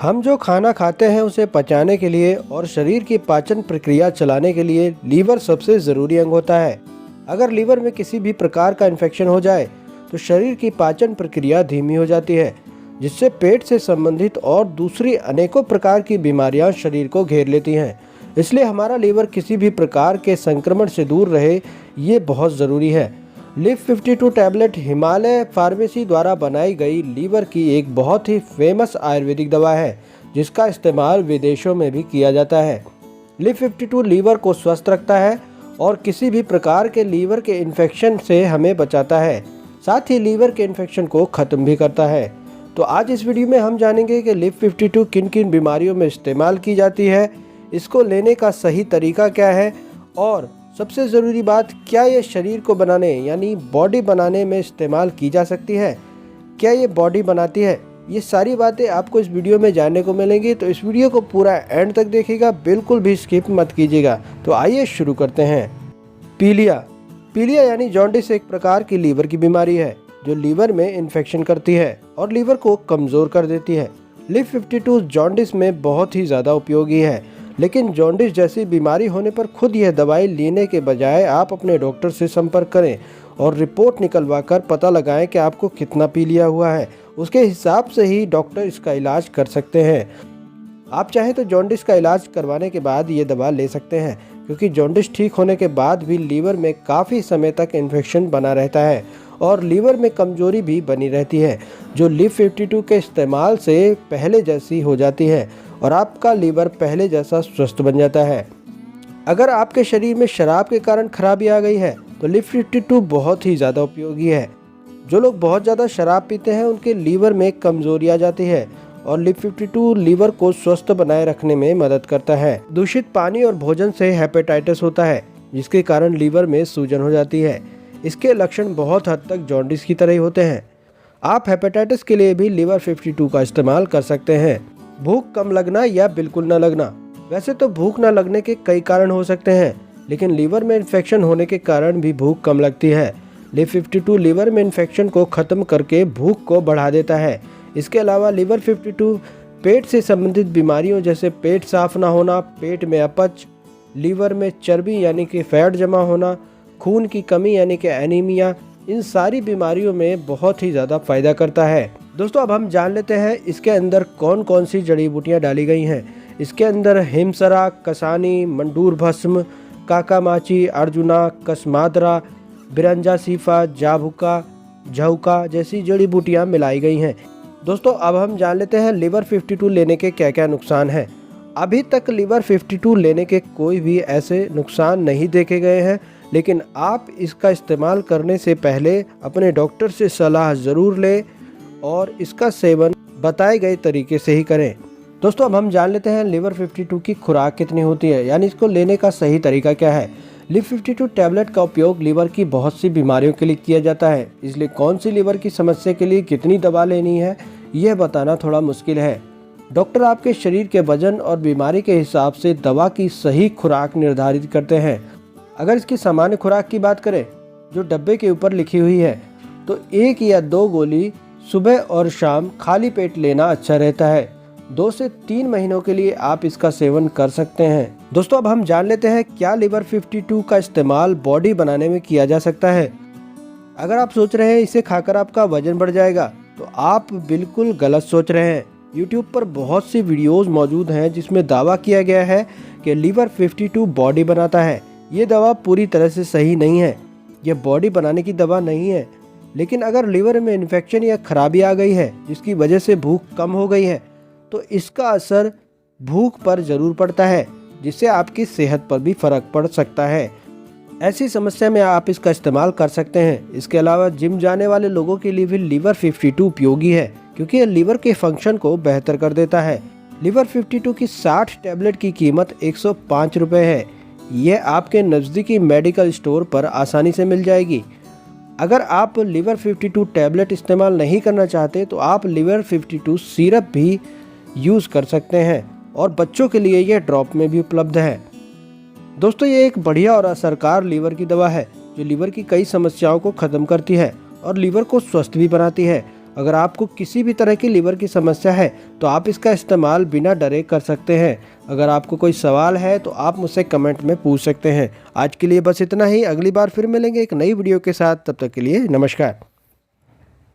हम जो खाना खाते हैं उसे पचाने के लिए और शरीर की पाचन प्रक्रिया चलाने के लिए लीवर सबसे ज़रूरी अंग होता है। अगर लीवर में किसी भी प्रकार का इन्फेक्शन हो जाए तो शरीर की पाचन प्रक्रिया धीमी हो जाती है, जिससे पेट से संबंधित और दूसरी अनेकों प्रकार की बीमारियां शरीर को घेर लेती हैं। इसलिए हमारा लीवर किसी भी प्रकार के संक्रमण से दूर रहे, ये बहुत ज़रूरी है। लिव 52 टैबलेट हिमालय फार्मेसी द्वारा बनाई गई लीवर की एक बहुत ही फेमस आयुर्वेदिक दवा है, जिसका इस्तेमाल विदेशों में भी किया जाता है। लिव 52 लीवर को स्वस्थ रखता है और किसी भी प्रकार के लीवर के इन्फेक्शन से हमें बचाता है, साथ ही लीवर के इन्फेक्शन को ख़त्म भी करता है। तो आज इस वीडियो में हम जानेंगे कि लिव 52 किन किन बीमारियों में इस्तेमाल की जाती है, इसको लेने का सही तरीका क्या है और सबसे ज़रूरी बात, क्या ये शरीर को बनाने यानी बॉडी बनाने में इस्तेमाल की जा सकती है, क्या ये बॉडी बनाती है। ये सारी बातें आपको इस वीडियो में जानने को मिलेंगी, तो इस वीडियो को पूरा एंड तक देखिएगा, बिल्कुल भी स्किप मत कीजिएगा। तो आइए शुरू करते हैं। पीलिया यानी जॉन्डिस एक प्रकार की लीवर की बीमारी है जो लीवर में इन्फेक्शन करती है और लीवर को कमज़ोर कर देती है। लिव 52 जॉन्डिस में बहुत ही ज़्यादा उपयोगी है, लेकिन जॉन्डिस जैसी बीमारी होने पर खुद यह दवाई लेने के बजाय आप अपने डॉक्टर से संपर्क करें और रिपोर्ट निकलवा कर पता लगाएं कि आपको कितना पीलिया हुआ है। उसके हिसाब से ही डॉक्टर इसका इलाज कर सकते हैं। आप चाहें तो जॉन्डिस का इलाज करवाने के बाद ये दवा ले सकते हैं, क्योंकि जॉन्डिस ठीक होने के बाद भी लीवर में काफ़ी समय तक इन्फेक्शन बना रहता है और लीवर में कमजोरी भी बनी रहती है, जो लिव 52 के इस्तेमाल से पहले जैसी हो जाती है और आपका लीवर पहले जैसा स्वस्थ बन जाता है। अगर आपके शरीर में शराब के कारण खराबी आ गई है तो लिव 52 बहुत ही ज़्यादा उपयोगी है। जो लोग बहुत ज़्यादा शराब पीते हैं उनके लीवर में कमजोरी आ जाती है और लिव 52 लीवर को स्वस्थ बनाए रखने में मदद करता है। दूषित पानी और भोजन से हेपेटाइटिस होता है, जिसके कारण लीवर में सूजन हो जाती है। इसके लक्षण बहुत हद तक जॉन्डिस की तरह ही होते हैं। आप हेपेटाइटिस के लिए भी लिवर 52 का इस्तेमाल कर सकते हैं। भूख कम लगना या बिल्कुल न लगना। वैसे तो भूख न लगने के कई कारण हो सकते हैं, लेकिन लीवर में इन्फेक्शन होने के कारण भी भूख कम लगती है। लिव 52 लीवर में इन्फेक्शन को ख़त्म करके भूख को बढ़ा देता है। इसके अलावा लिवर 52 पेट से संबंधित बीमारियों जैसे पेट साफ ना होना, पेट में अपच, लीवर में चर्बी यानी कि फैट जमा होना, खून की कमी यानी कि एनीमिया, इन सारी बीमारियों में बहुत ही ज़्यादा फ़ायदा करता है। दोस्तों, अब हम जान लेते हैं इसके अंदर कौन कौन सी जड़ी बूटियाँ डाली गई हैं। इसके अंदर हिमसरा, कसानी, मंडूर भस्म, काकामाची, अर्जुना, कसमादरा, बिरंजा सीफा, जाभुका, झुका जैसी जड़ी बूटियाँ मिलाई गई हैं। दोस्तों, अब हम जान लेते हैं लिवर 52 लेने के क्या क्या नुकसान हैं। अभी तक लिवर 52 लेने के कोई भी ऐसे नुकसान नहीं देखे गए हैं, लेकिन आप इसका इस्तेमाल करने से पहले अपने डॉक्टर से सलाह ज़रूर लें और इसका सेवन बताए गए तरीके से ही करें। दोस्तों, अब हम जान लेते हैं लिवर 52 की खुराक कितनी होती है, यानी इसको लेने का सही तरीका क्या है। लिव 52 टैबलेट का उपयोग लीवर की बहुत सी बीमारियों के लिए किया जाता है, इसलिए कौन सी लीवर की समस्या के लिए कितनी दवा लेनी है यह बताना थोड़ा मुश्किल है। डॉक्टर आपके शरीर के वजन और बीमारी के हिसाब से दवा की सही खुराक निर्धारित करते हैं। अगर इसकी सामान्य खुराक की बात करें जो डब्बे के ऊपर लिखी हुई है, तो 1 या 2 गोली सुबह और शाम खाली पेट लेना अच्छा रहता है। 2 से 3 महीनों के लिए आप इसका सेवन कर सकते हैं। दोस्तों, अब हम जान लेते हैं क्या लिवर 52 का इस्तेमाल बॉडी बनाने में किया जा सकता है। अगर आप सोच रहे हैं इसे खाकर आपका वजन बढ़ जाएगा, तो आप बिल्कुल गलत सोच रहे हैं। YouTube पर बहुत सी वीडियोस मौजूद हैं जिसमें दावा किया गया है कि लिवर 52 बॉडी बनाता है। ये दवा पूरी तरह से सही नहीं है। यह बॉडी बनाने की दवा नहीं है, लेकिन अगर लीवर में इन्फेक्शन या खराबी आ गई है जिसकी वजह से भूख कम हो गई है, तो इसका असर भूख पर ज़रूर पड़ता है, जिससे आपकी सेहत पर भी फ़र्क पड़ सकता है। ऐसी समस्या में आप इसका इस्तेमाल कर सकते हैं। इसके अलावा जिम जाने वाले लोगों के लिए भी लिवर 52 उपयोगी है, क्योंकि यह लीवर के फंक्शन को बेहतर कर देता है। लिवर 52 की 60 टैबलेट की कीमत 105 रुपये है। यह आपके नज़दीकी मेडिकल स्टोर पर आसानी से मिल जाएगी। अगर आप लिवर 52 टैबलेट इस्तेमाल नहीं करना चाहते तो आप लिवर 52 सिरप भी यूज़ कर सकते हैं और बच्चों के लिए यह ड्रॉप में भी उपलब्ध है। दोस्तों, ये एक बढ़िया और असरकार लीवर की दवा है जो लीवर की कई समस्याओं को ख़त्म करती है और लीवर को स्वस्थ भी बनाती है। अगर आपको किसी भी तरह की लीवर की समस्या है तो आप इसका इस्तेमाल बिना डरे कर सकते हैं। अगर आपको कोई सवाल है तो आप मुझसे कमेंट में पूछ सकते हैं। आज के लिए बस इतना ही। अगली बार फिर मिलेंगे एक नई वीडियो के साथ। तब तक के लिए नमस्कार।